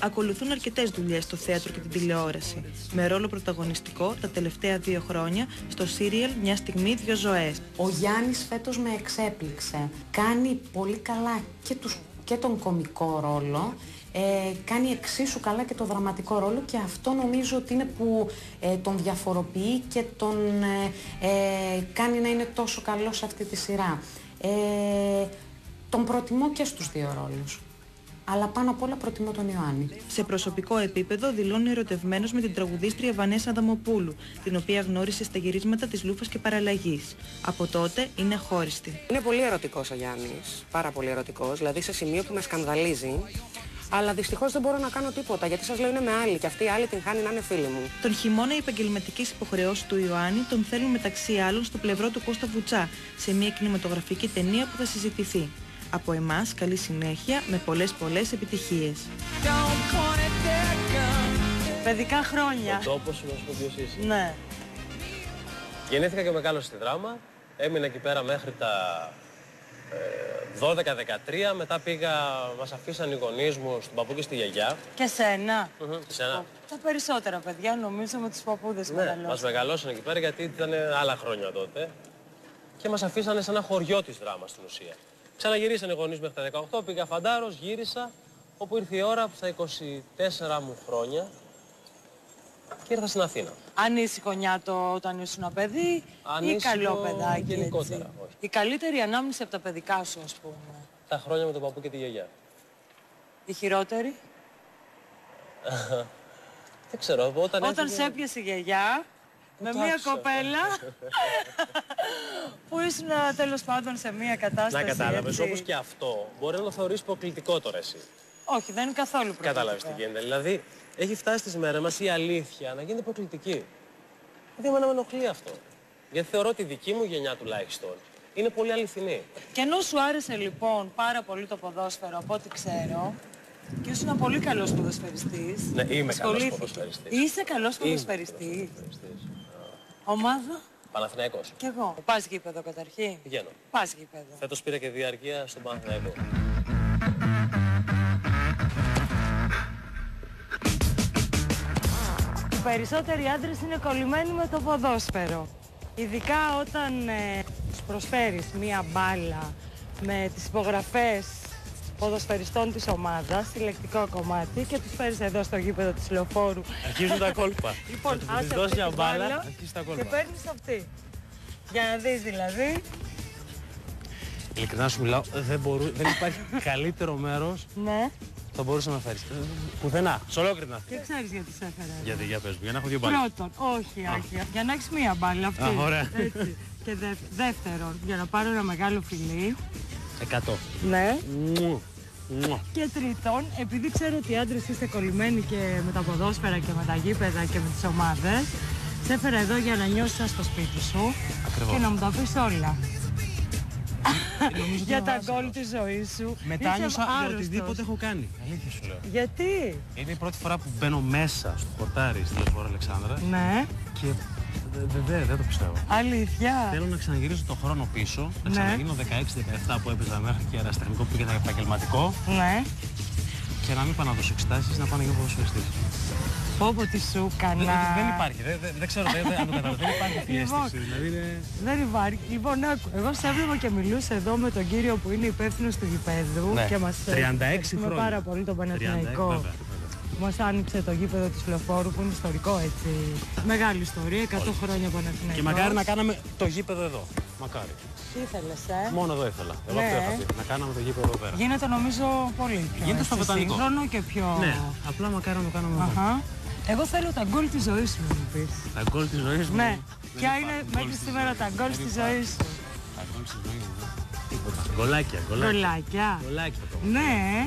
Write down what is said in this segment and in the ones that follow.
Ακολουθούν αρκετές δουλειές στο θέατρο και την τηλεόραση, με ρόλο πρωταγωνιστικό τα τελευταία 2 χρόνια στο σύριαλ «Μια στιγμή, 2 ζωές». Ο Γιάννης φέτος με εξέπληξε. Κάνει πολύ καλά και τον κωμικό ρόλο, κάνει εξίσου καλά και το δραματικό ρόλο και αυτό νομίζω ότι είναι που τον διαφοροποιεί και τον κάνει να είναι τόσο καλό σε αυτή τη σειρά. Τον προτιμώ και στους 2 ρόλους. Αλλά πάνω απ' όλα προτιμώ τον Ιωάννη. Σε προσωπικό επίπεδο δηλώνει ερωτευμένος με την τραγουδίστρια Βανέσα Αδαμοπούλου, την οποία γνώρισε στα γυρίσματα της Λούφας και Παραλλαγής. Από τότε είναι αχώριστη. Είναι πολύ ερωτικός ο Γιάννης, πάρα πολύ ερωτικός, δηλαδή σε σημείο που με σκανδαλίζει. Αλλά δυστυχώς δεν μπορώ να κάνω τίποτα, γιατί σας λέω είναι με άλλη και αυτή η άλλη την χάνει να είναι φίλη μου. Τον χειμώνα οι επαγγελματικές υποχρεώσεις του Ιωάννη τον θέλουν μεταξύ άλλων στο πλευρό του Κώστα Βουτσά, σε μια κινηματογραφική ταινία που θα συζητηθεί. Από εμάς, καλή συνέχεια με πολλές επιτυχίες. Παιδικά χρόνια. Ο τόπος σου, να σου πω ποιος είσαι. Ναι. Γεννήθηκα και μεγάλωσα στη Δράμα. Έμεινα εκεί πέρα μέχρι τα 12-13. Μετά μας αφήσαν οι γονείς μου στον παππού και στη γιαγιά. Και σένα. Και σένα. Τα περισσότερα παιδιά νομίζω με τους παππούδες μεγαλώσαν. Μας μεγαλώσαν εκεί πέρα γιατί ήταν άλλα χρόνια τότε. Και μας αφήσανε σε ένα χωριό της Δράμας στην ουσία. Ξαναγυρίσανε οι γονείς μέχρι τα 18, πήγα φαντάρος, γύρισα, όπου ήρθε η ώρα που στα 24 μου χρόνια και ήρθα στην Αθήνα. Ανήσυχο νιάτο όταν ήσουν παιδί ή καλό παιδάκι? Γενικότερα, όχι. Η καλύτερη ανάμνηση από τα παιδικά σου, ας πούμε? Τα χρόνια με τον παππού και τη γιαγιά. Η χειρότερη? Δεν ξέρω, όταν σε έπιασε η γιαγιά με μια κοπέλα που ήσουν τέλος πάντων σε μια κατάσταση. Να κατάλαβες, όπως και αυτό μπορεί να το θεωρείς προκλητικό τώρα εσύ. Όχι, δεν είναι καθόλου προκλητικό. Κατάλαβες τι γίνεται. Δηλαδή, έχει φτάσει στις μέρες μας η αλήθεια να γίνεται προκλητική. Δηλαδή, εμένα με ενοχλεί αυτό. Γιατί θεωρώ ότι η δική μου γενιά τουλάχιστον είναι πολύ αληθινή. Και ενώ σου άρεσε λοιπόν πάρα πολύ το ποδόσφαιρο, από ό,τι ξέρω, και ήσουν πολύ καλός ποδοσφαιριστής. Ναι, είμαι καλός ποδοσφαιριστής. Είσαι καλός ποδοσφαιριστής. Ομάδα? Παναθηναϊκός. Κι εγώ. Πας γήπεδο καταρχήν? Πηγαίνω. Πας γήπεδο. Φέτος πήρα και διαρκεία στον Παναθηναϊκό. Οι περισσότεροι άντρες είναι κολλημένοι με το ποδόσφαιρο. Ειδικά όταν τους προσφέρεις μία μπάλα με τις υπογραφές ποδοσφαιριστών της ομάδας, συλλεκτικό κομμάτι, και τους φέρεις εδώ στο γήπεδο της Λεωφόρου. Αρχίζουν τα κόλπα. Λοιπόν, άσε αυτή την μπάλα και παίρνεις αυτή. Για να δεις δηλαδή. Ειλικρινά σου μιλάω, δεν υπάρχει καλύτερο μέρος ναι. που θα μπορούσε να φέρεις. Πουθενά, σε ολόκληρη την Αθήνα. Και ξέρεις γιατί σε έφερα. Γιατί, για πες μου, για να έχω 2 μπάλες. Πρώτον, όχι, για να έχεις μία μπάλα αυτή. Ωραία. Έτσι. Και δεύτερον, για να πάρω ένα μεγάλο φιλί. 100. Ναι. Και τρίτον, επειδή ξέρω ότι οι άντρες είστε κολλημένοι και με τα ποδόσφαιρα και με τα γήπεδα και με τις ομάδες, σε έφερα εδώ για να νιώσεις σαν στο σπίτι σου. Ακριβώς. Και να μου τα πεις όλα. Για τα γκολ της ζωής σου. Μετάνιωσα για οτιδήποτε έχω κάνει. Αλήθεια σου λέω. Γιατί? Είναι η πρώτη φορά που μπαίνω μέσα στο χορτάρι στη Λεωφόρο Αλεξάνδρα. Ναι. Και δεν το πιστεύω. Αλήθεια. Θέλω να ξαναγυρίσω τον χρόνο πίσω, να ξαναγίνω 16-17 που έπαιζα μέχρι και αεραστεχνικό που πήγαινα επαγγελματικό. Ναι. Και να μην πάω να δώσω εξετάσεις, να πάω να γίνω ποδοσφαιριστής. Πω τι σου έκανα. Δεν υπάρχει, δεν ξέρω, αν το καταλαβαίνω, δεν υπάρχει πιέστηση. Δεν υπάρχει. Λοιπόν, εγώ σε έβλεπα και μιλούσα εδώ με τον κύριο που είναι υπεύθυνος του γηπέδου και μας 36 χρόνια. πάρα πολύ τον Παναθηναϊκό. Μας άνοιξε το γήπεδο της Λεωφόρου που είναι ιστορικό έτσι. Μεγάλη ιστορία, 100 χρόνια Παναθηναϊκό. Και μακάρι να κάναμε το γήπεδο εδώ. Μακάρι. Τι ήθελες, Μόνο εδώ ήθελα. Εγώ αυτό είχα πει. Να κάναμε το γήπεδο εδώ πέρα. Γίνεται νομίζω πολύ πιο γίνεται στο βοτανικό. Σύγχρονο και πιο... Ναι, απλά μακάρι να το κάναμε εδώ. Εγώ θέλω τα γκολ της ζωής σου, μου πεις. Τα γκολ της ζωής μου. Ναι. Ποια είναι μέχρι σήμερα τα γκολ της ζωής σου? Τα γκολ της ζωής μου. Τίποτα. Γκολάκια. Γκολάκια. Ναι.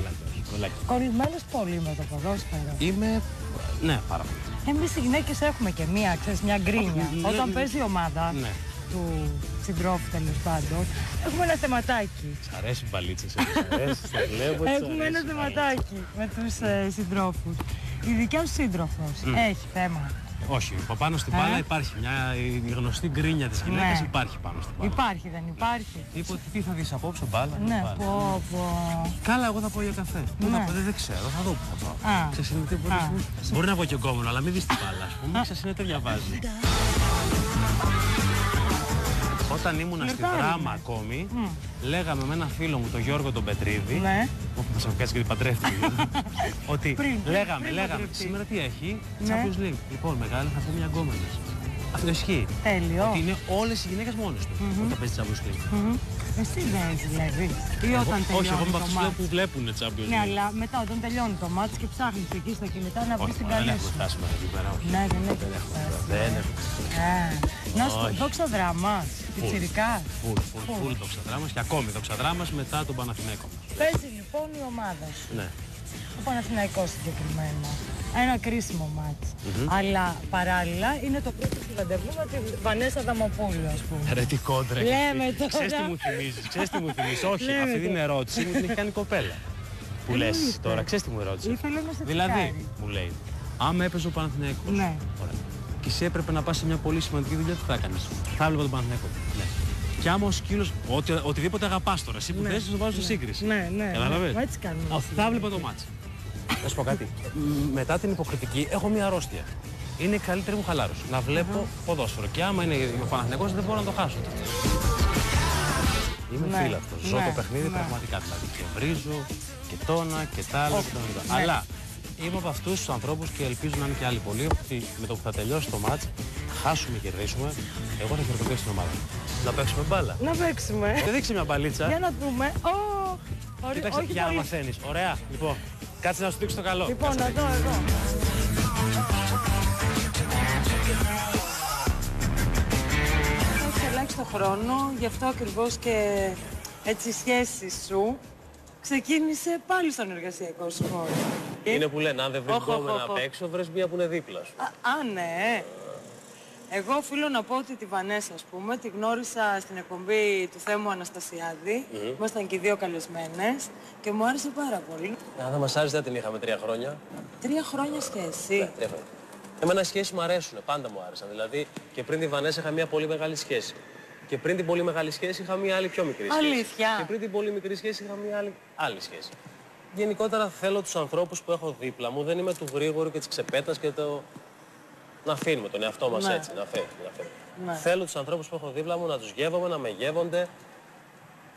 Κολλημένος πολύ με το ποδόσφαιρο. Είμαι... Ναι, πάρα πολύ. Εμείς οι γυναίκες έχουμε και μια γκρίνια. Όταν παίζει η ομάδα του συντρόφου τέλος πάντων, έχουμε ένα θεματάκι. Σ' αρέσει η μπαλίτσα, έχουμε ένα θεματάκι με τους συντρόφους. Η δικιά σου σύντροφος έχει θέμα? Όχι, πάνω στην μπάλα υπάρχει η γνωστή γκρίνια της γυναίκας, υπάρχει πάνω στην μπάλα. Υπάρχει, δεν υπάρχει. Είπε ότι τι θα δεις απόψε, μπάλα. Ναι, μπάλα. Καλά, εγώ θα πάω για καφέ. Δεν ξέρω, θα δω που θα πάω. Μπορεί να βγω και γκόμενο, αλλά μην δεις την μπάλα, ας πούμε. Ξεσυνετό διαβάζει. Όταν ήμουνα στη Δράμα ακόμη, λέγαμε με ένα φίλο μου, τον Γιώργο τον Πετρίδη, όπου θα σε κάτσει και την παντρεύτηκε, ότι λέγαμε, σήμερα τι έχει, Champions League. Λοιπόν, μεγάλη θα φέρει μια γκόμενα. Αυτό ισχύει. Τέλειο. Ότι είναι όλες οι γυναίκες μόνες τους όταν παίζει Champions League. Εσύ δεν ζηλεύεις. Ή όταν τελειώνει. Όχι, εγώ είμαι το από αυτούς που βλέπουν Champions League. Ναι, αλλά μετά όταν τελειώνει το μάτς και ψάχνεις εκεί στα κινητά να βρεις την καλή σου. Δεν έχουμε φτάσει μέχρι εκεί πέρα, όχι. Ναι, δεν έχουμε. Να σου δόξα δράμας, πιτσιρικάς. Φουλ δόξα δράμας και ακόμη δόξα δράμας μετά τον Παναθηναίκο. Παίζει λοιπόν η ομάδα σου. Ναι. Ο Παναθηναϊκός συγκεκριμένα. Ένα κρίσιμο μάτς. Αλλά παράλληλα είναι το πρώτο σου ραντεβού με τη Βανέσα Δαμοπούλου, ας πούμε. Ρε τι κόντρα. Λέμε τώρα. Ξέρεις τι μου θυμίζεις. Όχι, αυτή την ερώτηση μου την έχει κάνει η κοπέλα. Που λες τώρα, ξέρεις τι μου ερώτησε. Ήθελε να σε Δηλαδή, μου λέει, άμα έπαιζε ο Παναθηναϊκός. Ναι. Και εσύ έπρεπε να πας σε μια πολύ σημαντική δουλειά, τι θα έκανες? Θα έβλεπα τον Παναθηναϊκό. Ναι. Και άμα ο σκύλος, οτιδήποτε αγαπάς τώρα, εσύ που θες, θα το βάλω στη σύγκριση. Ναι. Καταλαβαίνεις? Έτσι κάνουμε. Θα έβλεπα το μάτς. Να σου πω κάτι. Μετά την υποκριτική έχω μια αρρώστια. Είναι η καλύτερη μου χαλάρωση. Να βλέπω ποδόσφαιρο. Και άμα είναι ο Παναθηναϊκός δεν μπορώ να το χάσω. Είμαι φύλαυτος. Ζω το παιχνίδι πραγματικά. Δηλαδή και βρίζω και τόνα και τ' άλλα και τ' άλλα. Αλλά είμαι από αυτούς τους ανθρώπους και ελπίζω να είναι και άλλοι πολλοί ότι με το που θα τελειώσει το μάτς, χάσουμε, κερδίσουμε, εγώ θα χειροκροτήσω την ομάδα. Να παίξουμε μπάλα. Να παίξουμε. Και δείξε μια μπαλίτσα. Για να δούμε. Κοίταξε για να μαθαίνεις. Ωραία. Λοιπόν, κάτσε να σου δείξω το καλό. Λοιπόν, να δω εδώ. Έχεις ελάχιστο χρόνο, γι' αυτό ακριβώς και έτσι η σχέση σου ξεκίνησε πάλι στον εργασιακό σου χώρο. Είναι που λένε, αν δεν βρεις γκόμενα απ' έξω, βρες μία που είναι δίπλα σου. Ναι. Εγώ οφείλω να πω ότι τη Βανέσα, ας πούμε, τη γνώρισα στην εκπομπή του Θέμου Αναστασιάδη. Ήμασταν και οι δύο καλεσμένες και μου άρεσε πάρα πολύ. Αν μας άρεσε, δεν την είχαμε 3 χρόνια. 3 χρόνια σχέση. 3 χρόνια. Εμένα οι σχέσεις μου αρέσουν, πάντα μου άρεσαν. Δηλαδή και πριν τη Βανέσα είχα μια πολύ μεγάλη σχέση. Και πριν την πολύ μεγάλη σχέση είχα μια άλλη πιο μικρή σχέση. Αλήθεια. Και πριν την πολύ μικρή σχέση είχα μια άλλη σχέση. Γενικότερα θέλω τους ανθρώπους που έχω δίπλα μου, δεν είμαι του γρήγορου και της ξεπέτας και το... Να αφήνουμε τον εαυτό μας έτσι, να φεύγει. Θέλω τους ανθρώπους που έχω δίπλα μου να τους γεύομαι, να με γεύονται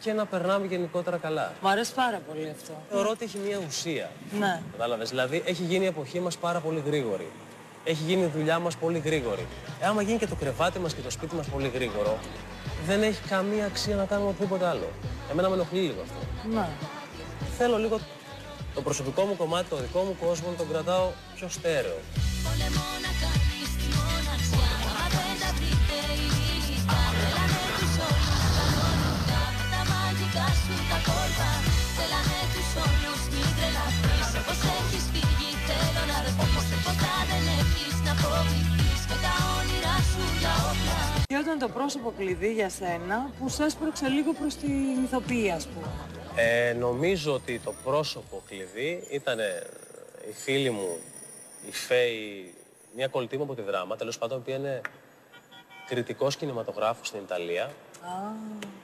και να περνάμε γενικότερα καλά. Μου αρέσει πάρα πολύ αυτό. Θεωρώ ότι έχει μια ουσία. Ναι. Κατάλαβες, δηλαδή έχει γίνει η εποχή μας πάρα πολύ γρήγορη. Έχει γίνει η δουλειά μας πολύ γρήγορη. Άμα γίνει και το κρεβάτι μας και το σπίτι μας πολύ γρήγορο, δεν έχει καμία αξία να κάνουμε οτιδήποτε άλλο. Εμένα με ενοχλεί λίγο αυτό. Ναι. Θέλω λίγο το προσωπικό μου κομμάτι, το δικό μου κόσμο, να τον κρατάω πιο στέρεο. Ποιο ήταν το πρόσωπο κλειδί για σένα που σε έσπρωξε λίγο προς την ηθοποιία, ας πούμε? Νομίζω ότι το πρόσωπο κλειδί ήταν η φίλη μου, η Φέη, μια κολλητή μου από τη Δράμα, τέλος πάντων, η οποία είναι κριτικός κινηματογράφος στην Ιταλία.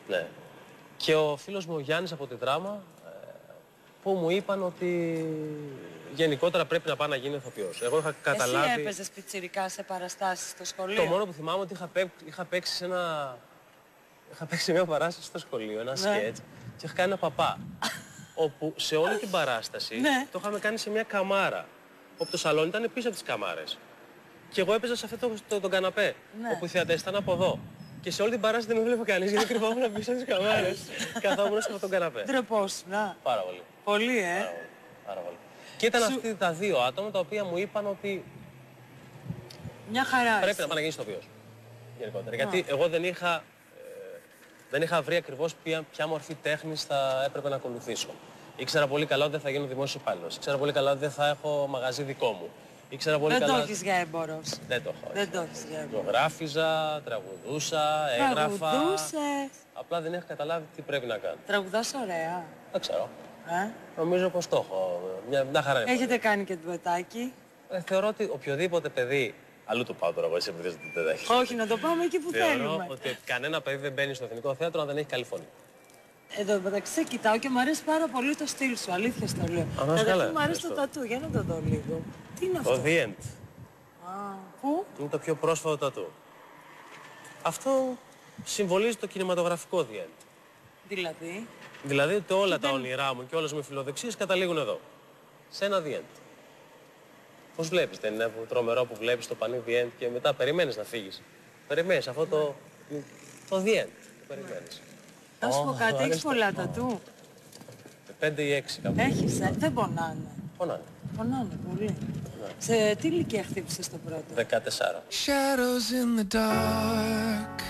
Ναι. Και ο φίλος μου ο Γιάννης από τη Δράμα, που μου είπαν ότι γενικότερα πρέπει να πάω να γίνει ηθοποιός. Εγώ είχα καταλάβει... Εσύ έπαιζες πιτσιρικά σε παραστάσεις στο σχολείο? Το μόνο που θυμάμαι ότι είχα παίξει σε μια παράσταση στο σχολείο, ένα σκέτς, και είχα κάνει ένα παπά. Όπου σε όλη την παράσταση το είχαμε κάνει σε μια καμάρα. Όπου το σαλόνι ήταν πίσω από τις καμάρες. Και εγώ έπαιζα σε αυτό τον καναπέ. Όπου οι θεατές ήταν από εδώ. Και σε όλη την παράσταση δεν με βλέπει κανείς γιατί κρυβόμουν πίσω από τις καμάρες. Καθόμουν σε αυτόν τον καναπέ. Ντρεπόσουνα. Πάρα πολύ. Πολύ, Πάρα πολύ. Και ήταν αυτοί τα δύο άτομα τα οποία μου είπαν ότι μια χαρά πρέπει να πάω να γίνεις ηθοποιός. Γενικότερα. Γιατί εγώ δεν είχα βρει ακριβώς ποια μορφή τέχνης θα έπρεπε να ακολουθήσω. Ήξερα πολύ καλά ότι δεν θα γίνω δημόσιος υπάλληλος. Ήξερα πολύ καλά ότι δεν θα έχω μαγαζί δικό μου. Ήξερα πολύ δεν καλά... το έχεις για έμπορος. Δεν το έχω. Δεν το έχεις για έμπορος. Ζωγράφιζα, τραγουδούσα, έγραφα. Τραγουδούσες. Απλά δεν είχα καταλάβει τι πρέπει να κάνω. Τραγουδάς ωραία. Δεν ξέρω. Νομίζω πως το έχω. Μια χαρά είναι. Έχετε κάνει και ντουετάκι? Θεωρώ ότι οποιοδήποτε παιδί Αλλού το πάω τώρα εγώ, εσύ επειδή δεν τα έχεις. Όχι, να το πάμε εκεί που Θεωρώ θέλουμε. ότι κανένα παιδί δεν μπαίνει στο Εθνικό Θέατρο αν δεν έχει καλή φωνή. Εδώ μεταξύ σε κοιτάω και μου αρέσει πάρα πολύ το στυλ σου, αλήθεια στο λέω. καλά, Μου αρέσει το ευχαριστώ. τατού, για να το δω λίγο. Τι είναι Το αυτό? The End. Πού? Είναι το πιο πρόσφατο τατού. Αυτό συμβολίζει το κινηματογραφικό The End. Δηλαδή ότι όλα τα όνειρά μου και όλες μου οι φιλοδεξίες καταλήγουν εδώ. Σε ένα The End. Πώς βλέπεις, δεν είναι τρομερό που βλέπεις το πανί The End και μετά περιμένεις να φύγεις. Περιμένεις αυτό το The End. Το περιμένεις. Θα σου πω κάτι, έχεις πολλά τατού? 5 ή 6 κάπου. Έχεις, δεν πονάνε. Πονάνε. Πονάνε πολύ. Σε τι ηλικία χτύπησες το πρώτο? 14. Shadows in the dark.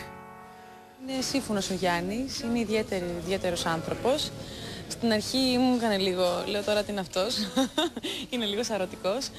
Είναι σύμφωνος ο Γιάννης, είναι ιδιαίτερος άνθρωπος. Στην αρχή μου έκανε λίγο, λέω τώρα τι είναι αυτός, είναι λίγο σαρωτικός.